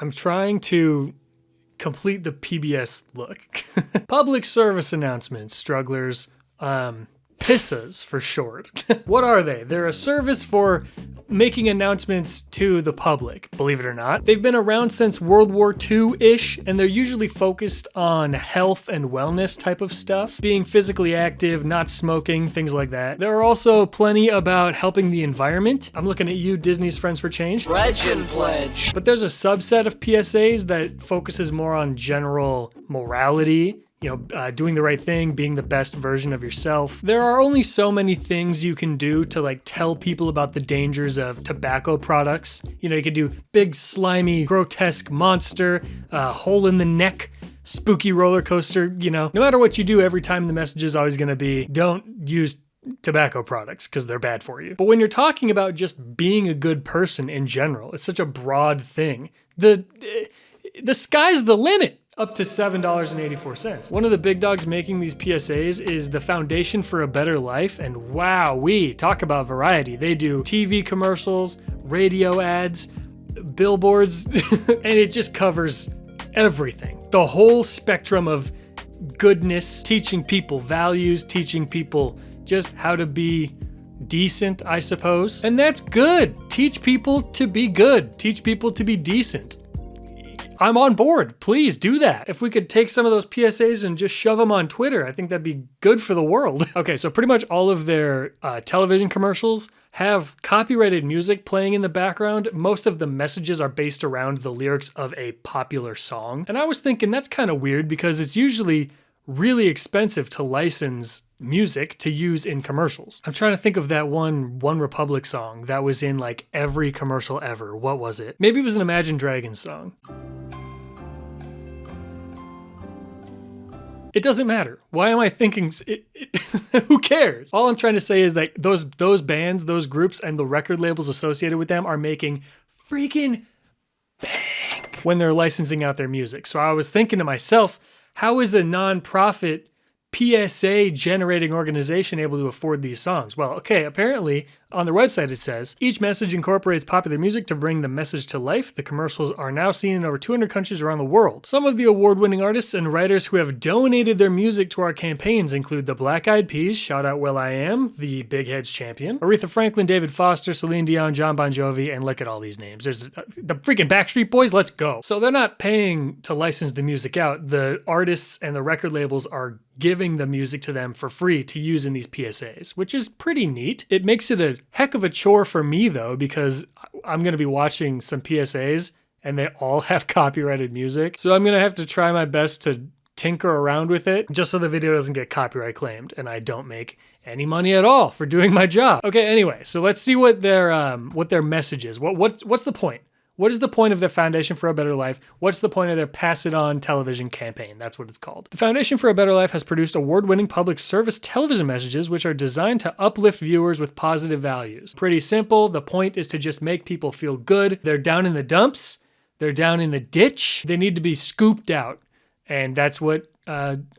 I'm trying to complete the PBS look. Public service announcements, strugglers, PISAs for short. What are they? They're a service for making announcements to the public, believe it or not. They've been around since World War II-ish, and they're usually focused on health and wellness type of stuff, being physically active, not smoking, things like that. There are also plenty about helping the environment. I'm looking at you, Disney's Friends for Change. Legend Pledge. But there's a subset of PSAs that focuses more on general morality, doing the right thing, being the best version of yourself. There are only so many things you can do to like tell people about the dangers of tobacco products. You could do big, slimy, grotesque monster, hole in the neck, spooky roller coaster, No matter what you do, every time the message is always gonna be, don't use tobacco products because they're bad for you. But when you're talking about just being a good person in general, it's such a broad thing. The sky's the limit. Up to $7.84. One of the big dogs making these PSAs is the Foundation for a Better Life, and wow, we talk about variety. They do TV commercials, radio ads, billboards, and it just covers everything. The whole spectrum of goodness, teaching people values, teaching people just how to be decent, I suppose. And that's good. Teach people to be good. Teach people to be decent. I'm on board. Please do that. If we could take some of those PSAs and just shove them on Twitter, I think that'd be good for the world. Okay, so pretty much all of their television commercials have copyrighted music playing in the background. Most of the messages are based around the lyrics of a popular song. And I was thinking that's kind of weird because it's usually really expensive to license music to use in commercials. I'm trying to think of that One Republic song that was in like every commercial ever. What was it? Maybe it was an Imagine Dragons song. It doesn't matter. Why am I thinking who cares? All I'm trying to say is that those bands, those groups, and the record labels associated with them are making freaking bank when they're licensing out their music. So I was thinking to myself, how is a nonprofit PSA generating organization able to afford these songs? Well, okay, apparently on their website it says, each message incorporates popular music to bring the message to life. The commercials are now seen in over 200 countries around the world. Some of the award-winning artists and writers who have donated their music to our campaigns include the Black Eyed Peas, shout out will.i.am, the Big Heads Champion, Aretha Franklin, David Foster, Celine Dion, John Bon Jovi, and look at all these names. There's the freaking Backstreet Boys, let's go. So they're not paying to license the music out. The artists and the record labels are giving the music to them for free to use in these PSAs, which is pretty neat. It makes it a heck of a chore for me though, because I'm going to be watching some PSAs and they all have copyrighted music. So I'm going to have to try my best to tinker around with it just so the video doesn't get copyright claimed and I don't make any money at all for doing my job. Okay, anyway, so let's see what their message is. What's the point? What is the point of the Foundation for a Better Life? What's the point of their Pass It On television campaign? That's what it's called. The Foundation for a Better Life has produced award-winning public service television messages which are designed to uplift viewers with positive values. Pretty simple. The point is to just make people feel good. They're down in the dumps. They're down in the ditch. They need to be scooped out. And that's what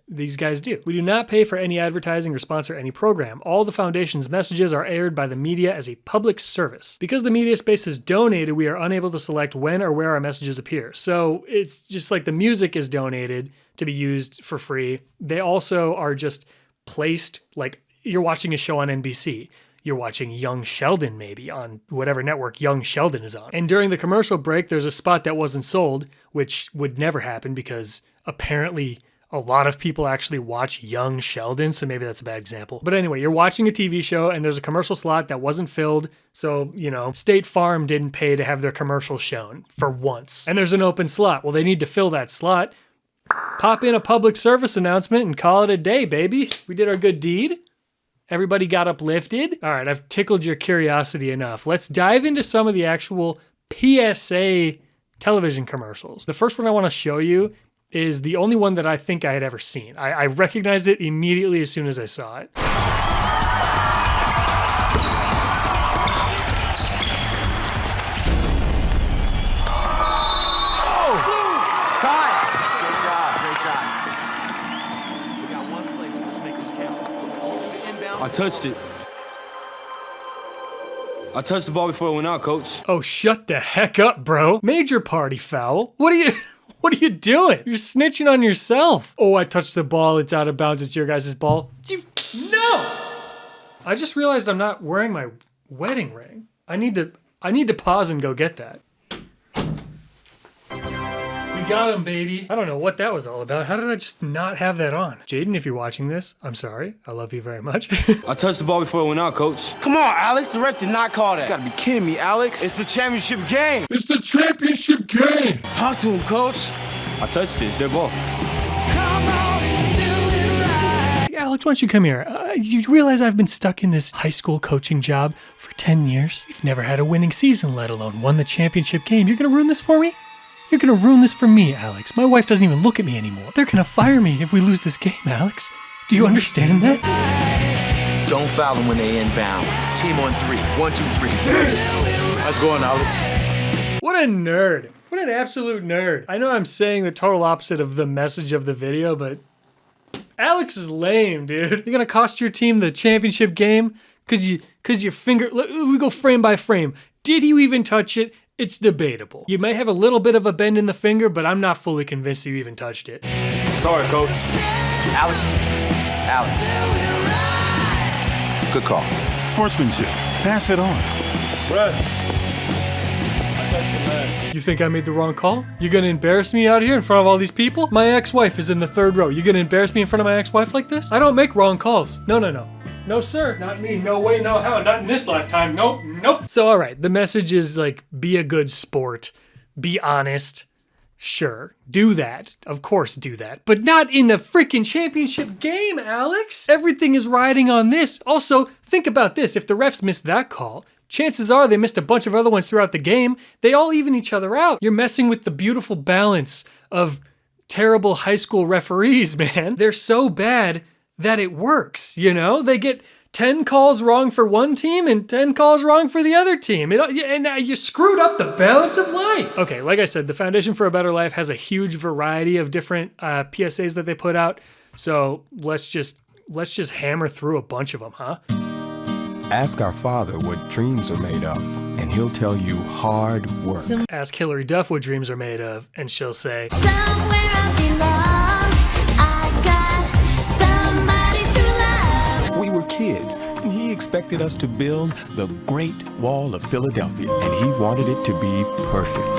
these guys do. We do not pay for any advertising or sponsor any program. All the foundation's messages are aired by the media as a public service. Because the media space is donated, we are unable to select when or where our messages appear. So it's just like the music is donated to be used for free. They also are just placed, like you're watching a show on NBC. You're watching Young Sheldon maybe on whatever network Young Sheldon is on. And during the commercial break, there's a spot that wasn't sold, which would never happen because apparently a lot of people actually watch Young Sheldon, so maybe that's a bad example. But anyway, you're watching a TV show and there's a commercial slot that wasn't filled, so, State Farm didn't pay to have their commercial shown for once. And there's an open slot. Well, they need to fill that slot. Pop in a public service announcement and call it a day, baby. We did our good deed. Everybody got uplifted. All right, I've tickled your curiosity enough. Let's dive into some of the actual PSA television commercials. The first one I want to show you is the only one that I think I had ever seen. I recognized it immediately as soon as I saw it. Oh! Time! Great job. We got one place. Let's make this count. Inbound. I touched it. I touched the ball before it went out, coach. Oh, shut the heck up, bro. Major party foul. What are you doing? You're snitching on yourself. Oh, I touched the ball. It's out of bounds. It's your guys' ball. No! I just realized I'm not wearing my wedding ring. I need to pause and go get that. We got him, baby. I don't know what that was all about. How did I just not have that on? Jaden, if you're watching this, I'm sorry. I love you very much. I touched the ball before it went out, coach. Come on, Alex. The ref did not call that. You gotta be kidding me, Alex. It's the championship game. It's the championship game. Talk to him, coach. I touched it. It's their ball. Alex, why don't you come here? You realize I've been stuck in this high school coaching job for 10 years? You've never had a winning season, let alone won the championship game. You're gonna ruin this for me? You're gonna ruin this for me, Alex. My wife doesn't even look at me anymore. They're gonna fire me if we lose this game, Alex. Do you understand that? Don't foul them when they inbound. Team on 3. 1, 2, 3. How's it going, Alex? What a nerd. What an absolute nerd. I know I'm saying the total opposite of the message of the video, but Alex is lame, dude. You're gonna cost your team the championship game cause your finger, we go frame by frame. Did you even touch it? It's debatable. You may have a little bit of a bend in the finger, but I'm not fully convinced you even touched it. Sorry, coach. Alex. Good call. Sportsmanship. Pass it on. Brad. I touched it, man. You think I made the wrong call? You gonna embarrass me out here in front of all these people? My ex-wife is in the 3rd row. You gonna embarrass me in front of my ex-wife like this? I don't make wrong calls. No. No, sir. Not me. No way, no how. Not in this lifetime. Nope. So, all right. The message is like, be a good sport. Be honest. Sure. Do that. Of course do that. But not in the freaking championship game, Alex. Everything is riding on this. Also, think about this. If the refs missed that call, chances are they missed a bunch of other ones throughout the game. They all even each other out. You're messing with the beautiful balance of terrible high school referees, man. They're so bad that it works, you know? They get 10 calls wrong for one team and 10 calls wrong for the other team. And now you screwed up the balance of life. Okay, like I said, the Foundation for a Better Life has a huge variety of different PSAs that they put out. So let's just hammer through a bunch of them, huh? Ask our Father what dreams are made of, and He'll tell you hard work. Ask Hillary Duff what dreams are made of, and she'll say, Somewhere I belong, I've got somebody to love. We were kids, and He expected us to build the Great Wall of Philadelphia, and He wanted it to be perfect.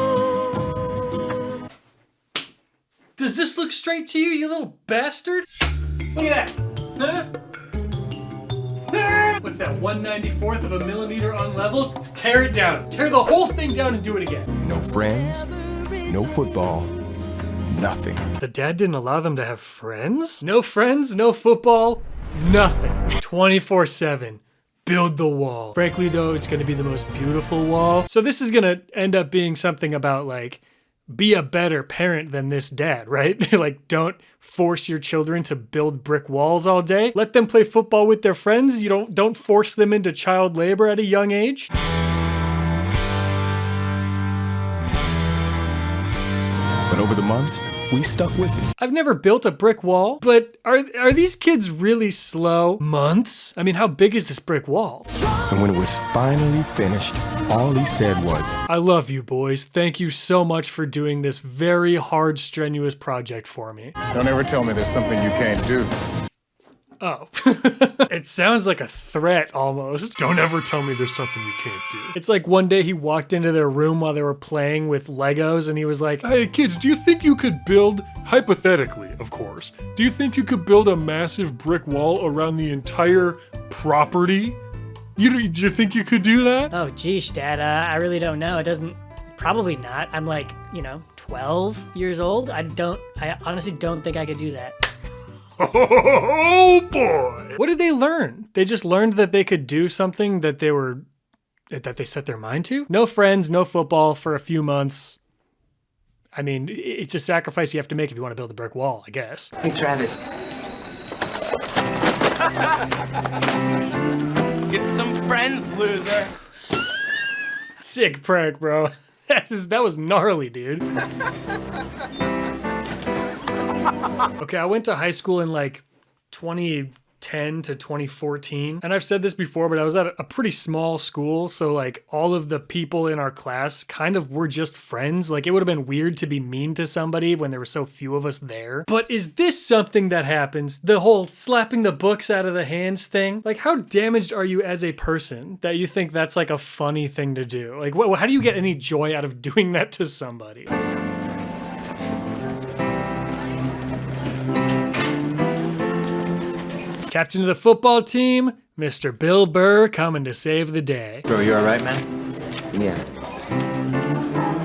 does this look straight to you, you little bastard? Look at that. Huh? What's that, 1/94th of a millimeter unleveled? Tear it down. Tear the whole thing down and do it again. No friends, no football, nothing. The dad didn't allow them to have friends? No friends, no football, nothing. 24/7. Build the wall. Frankly though, it's gonna be the most beautiful wall. So this is gonna end up being something about like, be a better parent than this dad, right? Like, don't force your children to build brick walls all day. Let them play football with their friends. You don't force them into child labor at a young age. But over the months, we stuck with it. I've never built a brick wall, but are these kids really slow? Months? I mean, how big is this brick wall? And when it was finally finished, all he said was, I love you, boys. Thank you so much for doing this very hard, strenuous project for me. Don't ever tell me there's something you can't do. Oh. It sounds like a threat almost. Don't ever tell me there's something you can't do. It's like one day he walked into their room while they were playing with Legos and he was like, Hey kids, do you think you could build, hypothetically of course, do you think you could build a massive brick wall around the entire property? Do you think you could do that? Oh, geesh, Dad, I really don't know. It doesn't, probably not. I'm like, 12 years old. I honestly don't think I could do that. Oh boy! What did they learn? They just learned that they could do something that they set their mind to? No friends, no football for a few months. I mean, it's a sacrifice you have to make if you want to build a brick wall, I guess. Hey, Travis. Get some friends, loser. Sick prank, bro. That was gnarly, dude. Okay, I went to high school in like 2010, 2010 to 2014. And I've said this before, but I was at a pretty small school. So like all of the people in our class kind of were just friends. Like it would have been weird to be mean to somebody when there were so few of us there. But is this something that happens? The whole slapping the books out of the hands thing? Like how damaged are you as a person that you think that's like a funny thing to do? Like how do you get any joy out of doing that to somebody? Captain of the football team, Mr. Bill Burr coming to save the day. Bro, you alright, man? Yeah.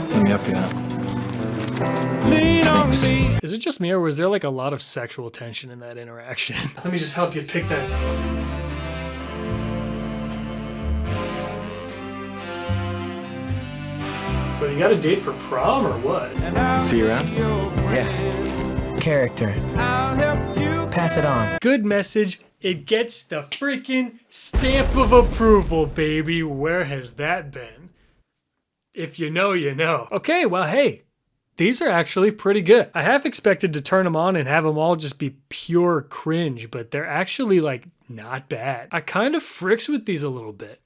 Let me help you out. Is it just me or was there like a lot of sexual tension in that interaction? Let me just help you pick that. So you got a date for prom or what? See you around? Yeah. Character. Pass it on. Good message. It gets the freaking stamp of approval, baby. Where has that been? If you know, you know. Okay, well, hey, these are actually pretty good. I half expected to turn them on and have them all just be pure cringe, but they're actually like not bad. I kind of fricks with these a little bit.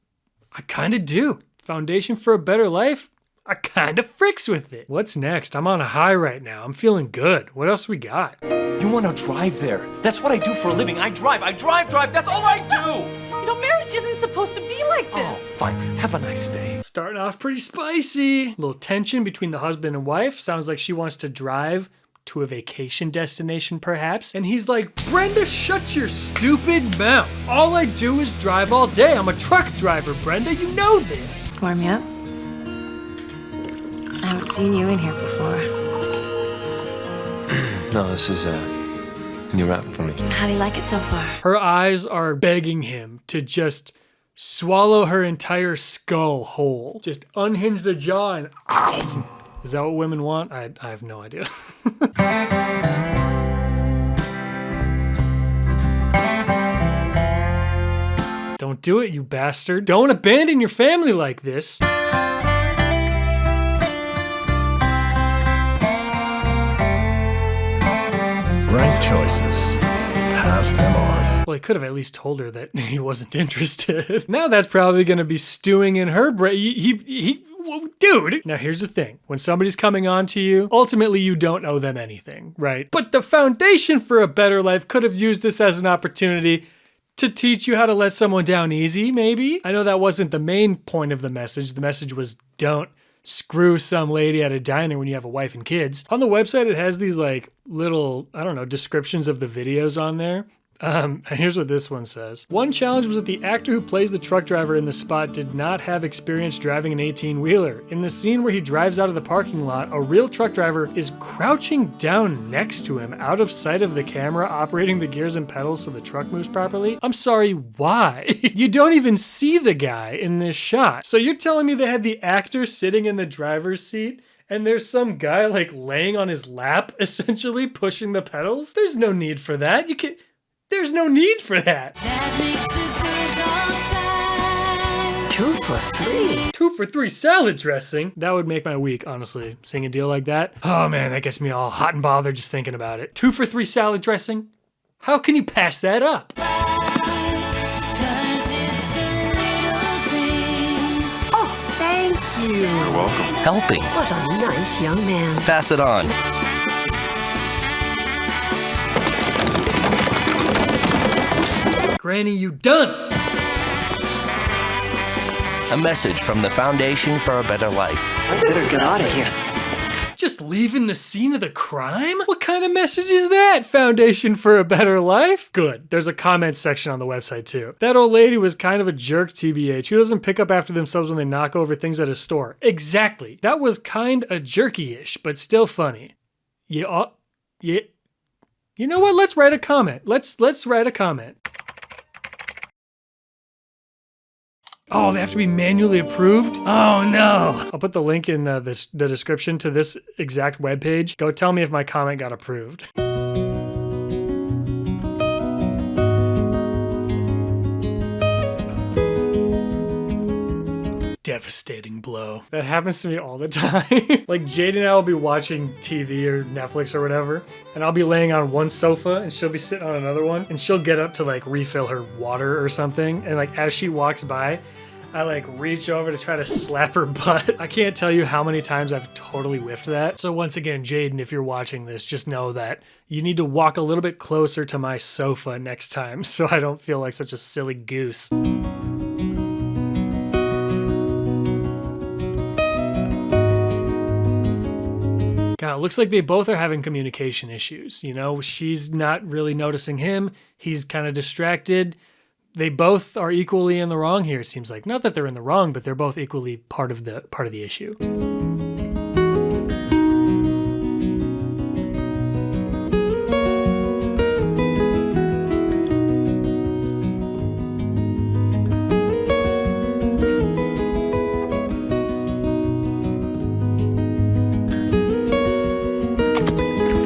I kind of do. Foundation for a Better Life? I kind of fricks with it. What's next? I'm on a high right now. I'm feeling good. What else we got? You want to drive there. That's what I do for a living. I drive. That's all I do. You know, marriage isn't supposed to be like Oh, this. fine. Have a nice day. Starting off pretty spicy. A little tension between the husband and wife. Sounds like she wants to drive to a vacation destination, perhaps. And he's like, Brenda, shut your stupid mouth. All I do is drive all day. I'm a truck driver, Brenda. You know this. Warm me up. I haven't seen you in here before. No, this is a new rap for me. How do you like it so far? Her eyes are begging him to just swallow her entire skull whole. Just unhinge the jaw and... Is that what women want? I have no idea. Don't do it, you bastard. Don't abandon your family like this. Right choices. Pass them on. Well, he could have at least told her that he wasn't interested. Now that's probably going to be stewing in her brain. Dude. Now here's the thing. When somebody's coming on to you, ultimately you don't owe them anything, right? But the Foundation for a Better Life could have used this as an opportunity to teach you how to let someone down easy, maybe? I know that wasn't the main point of the message. The message was don't screw some lady at a diner when you have a wife and kids. On the website, it has these like little, I don't know, descriptions of the videos on there. And here's what this one says. One challenge was that the actor who plays the truck driver in the spot did not have experience driving an 18-wheeler. In the scene where he drives out of the parking lot, a real truck driver is crouching down next to him out of sight of the camera, operating the gears and pedals so the truck moves properly. I'm sorry, why? You don't even see the guy in this shot. So you're telling me they had the actor sitting in the driver's seat and there's some guy like laying on his lap, essentially pushing the pedals? There's no need for that. There's no need for that. 2 for 3. 2 for 3 salad dressing. That would make my week, honestly, seeing a deal like that. Oh man, that gets me all hot and bothered just thinking about it. 2 for 3 salad dressing? How can you pass that up? Oh, thank you. You're welcome. Helping. What a nice young man. Pass it on. Granny, you dunce! A message from the Foundation for a Better Life. I better get out of here. Just leaving the scene of the crime? What kind of message is that, Foundation for a Better Life? Good. There's a comment section on the website too. That old lady was kind of a jerk, TBH. Who doesn't pick up after themselves when they knock over things at a store? Exactly. That was kind of jerky-ish, but still funny. Yeah. You know what? Let's write a comment. Let's write a comment. Oh, they have to be manually approved? Oh no. I'll put the link in the description to this exact webpage. Go tell me if my comment got approved. devastating blow. That happens to me all the time. Like Jade and I will be watching TV or Netflix or whatever, and I'll be laying on one sofa and she'll be sitting on another one, and she'll get up to like refill her water or something, and like as she walks by, I like reach over to try to slap her butt. I can't tell you how many times I've totally whiffed that. So once again, Jaden, if you're watching this, just know that you need to walk a little bit closer to my sofa next time so I don't feel like such a silly goose. God, it looks like they both are having communication issues. You know, she's not really noticing him. He's kind of distracted. They both are equally in the wrong here, it seems like. Not that they're in the wrong, but they're both equally part of the issue.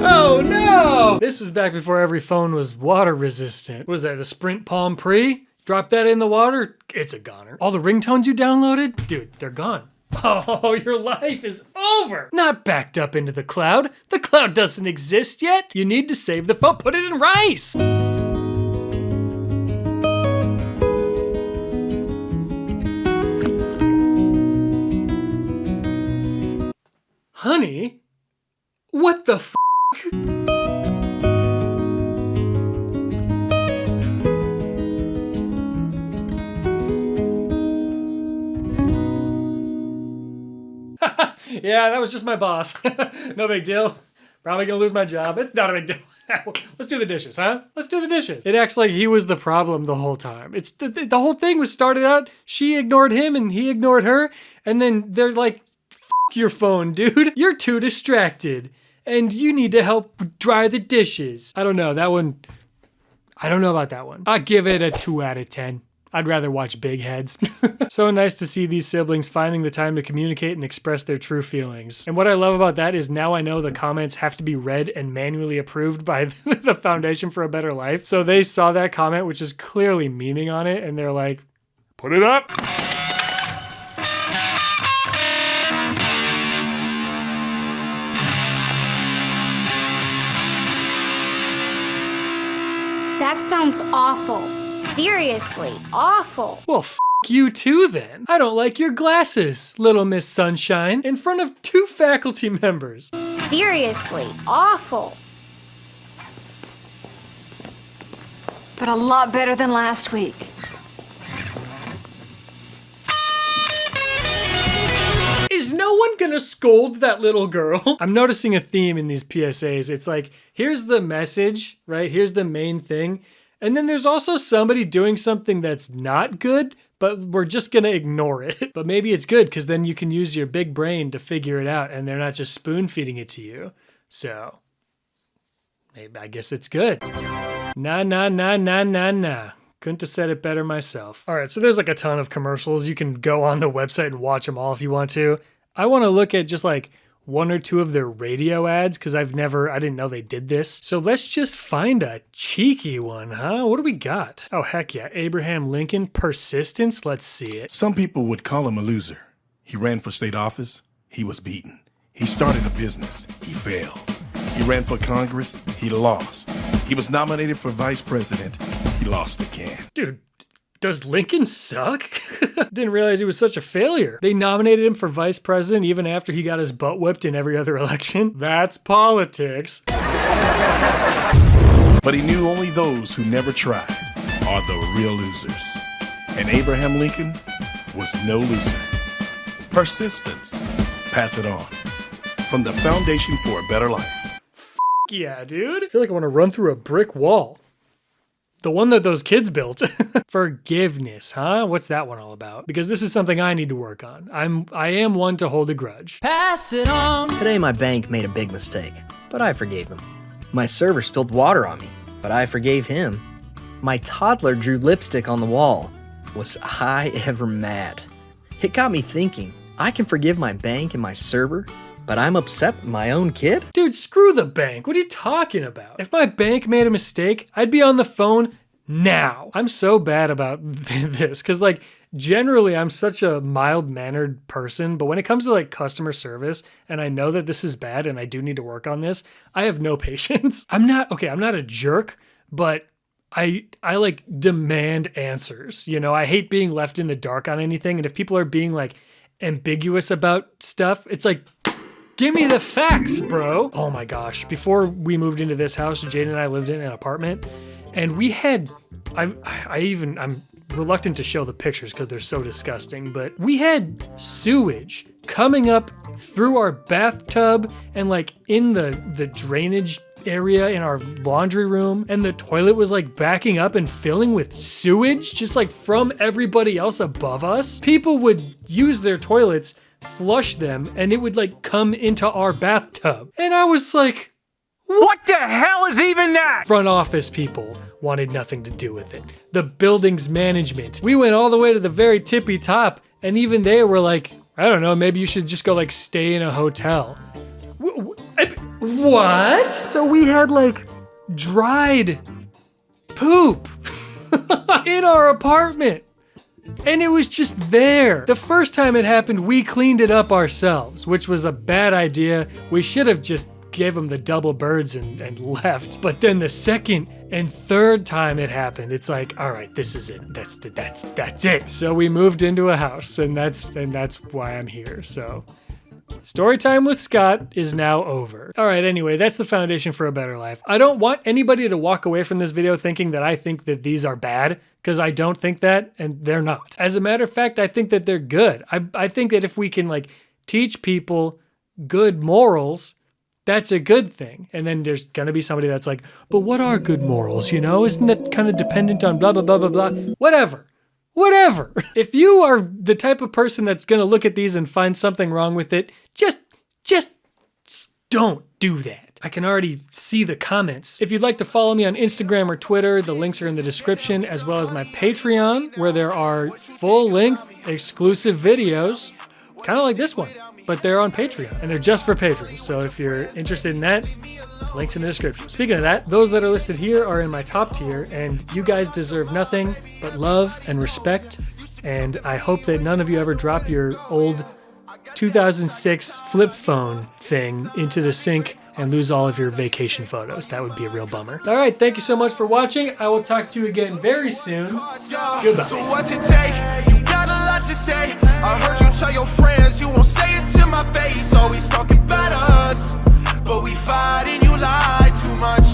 Oh no! This was back before every phone was water resistant. What was that, the Sprint Palm Pre? Drop that in the water, it's a goner. All the ringtones you downloaded? Dude, they're gone. Oh, your life is over. Not backed up into the cloud. The cloud doesn't exist yet. You need to save the phone, put it in rice. Honey? What the f***? Yeah, that was just my boss. No big deal. Probably gonna lose my job. It's not a big deal. Let's do the dishes, huh? Let's do the dishes. It acts like he was the problem the whole time. It's the whole thing was started out, she ignored him and he ignored her, and then they're like, F your phone, dude. You're too distracted. And you need to help dry the dishes. I don't know, that one, I don't know about that one. I'll give it a 2 out of 10. I'd rather watch Big Heads. So nice to see these siblings finding the time to communicate and express their true feelings. And what I love about that is now I know the comments have to be read and manually approved by the Foundation for a Better Life. So they saw that comment, which is clearly memeing on it, and they're like, put it up. That sounds awful. Seriously, awful. Well, f you too then. I don't like your glasses, Little Miss Sunshine, in front of 2 faculty members. Seriously, awful. But a lot better than last week. Is no one gonna scold that little girl? I'm noticing a theme in these PSAs. It's like, here's the message, right? Here's the main thing. And then there's also somebody doing something that's not good, but we're just gonna ignore it. But maybe it's good because then you can use your big brain to figure it out and they're not just spoon feeding it to you. So, maybe I guess it's good. Nah. Couldn't have said it better myself. All right, so there's like a ton of commercials. You can go on the website and watch them all if you want to. I want to look at just like 1 or 2 of their radio ads because I didn't know they did this. So let's just find a cheeky one, huh? What do we got? Oh, heck yeah. Abraham Lincoln, persistence. Let's see it. Some people would call him a loser. He ran for state office. He was beaten. He started a business. He failed. He ran for Congress. He lost. He was nominated for vice president. He lost again. Dude, does Lincoln suck? Didn't realize he was such a failure. They nominated him for vice president even after he got his butt whipped in every other election. That's politics. But he knew only those who never tried are the real losers. And Abraham Lincoln was no loser. Persistence. Pass it on. From the Foundation for a Better Life. Yeah, dude. I feel like I want to run through a brick wall. The one that those kids built. Forgiveness, huh? What's that one all about? Because this is something I need to work on. I am one to hold a grudge. Pass it on. Today my bank made a big mistake, but I forgave them. My server spilled water on me, but I forgave him. My toddler drew lipstick on the wall. Was I ever mad? It got me thinking, I can forgive my bank and my server, but I'm upset with my own kid? Dude, screw the bank. What are you talking about? If my bank made a mistake, I'd be on the phone now. I'm so bad about this because like generally I'm such a mild-mannered person, but when it comes to like customer service, and I know that this is bad and I do need to work on this, I have no patience. I'm not a jerk, but I like demand answers. You know, I hate being left in the dark on anything. And if people are being like ambiguous about stuff, it's like, give me the facts, bro. Oh my gosh. Before we moved into this house, Jade and I lived in an apartment, and we had, I'm reluctant to show the pictures because they're so disgusting, but we had sewage coming up through our bathtub and like in the drainage area in our laundry room, and the toilet was like backing up and filling with sewage just like from everybody else above us. People would use their toilets, flush them, and it would like come into our bathtub. And I was like, what the hell is even that? Front office people wanted nothing to do with it. The building's management. We went all the way to the very tippy top, and even they were like, I don't know, maybe you should just go like stay in a hotel. What? So we had like dried poop in our apartment. And it was just there. The first time it happened, we cleaned it up ourselves, which was a bad idea. We should have just gave them the double birds and left. But then the second and third time it happened, it's like, all right, this is it. That's it. So we moved into a house, and that's why I'm here. So story time with Scott is now over. All right, anyway, that's the foundation for a better life. I don't want anybody to walk away from this video thinking that I think that these are bad, because I don't think that, and they're not. As a matter of fact, I think that they're good. I think that if we can like teach people good morals, that's a good thing. And then there's gonna be somebody that's like, but what are good morals, you know? Isn't that kind of dependent on blah, blah, blah, blah, blah? Whatever. If you are the type of person that's gonna look at these and find something wrong with it, just don't do that. I can already see the comments. If you'd like to follow me on Instagram or Twitter, the links are in the description, as well as my Patreon, where there are full-length exclusive videos, kind of like this one, but they're on Patreon, and they're just for patrons. So if you're interested in that, links in the description. Speaking of that, those that are listed here are in my top tier, and you guys deserve nothing but love and respect, and I hope that none of you ever drop your old 2006 flip phone thing into the sink and lose all of your vacation photos. That would be a real bummer. All right, thank you so much for watching. I will talk to you again very soon. Goodbye. So what's it take? You got a lot to say. I heard you tell your friends you won't say it to my face. Always talking about us, but we fight and you lie too much.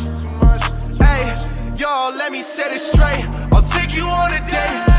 Hey, y'all, let me set it straight. I'll take you on a date.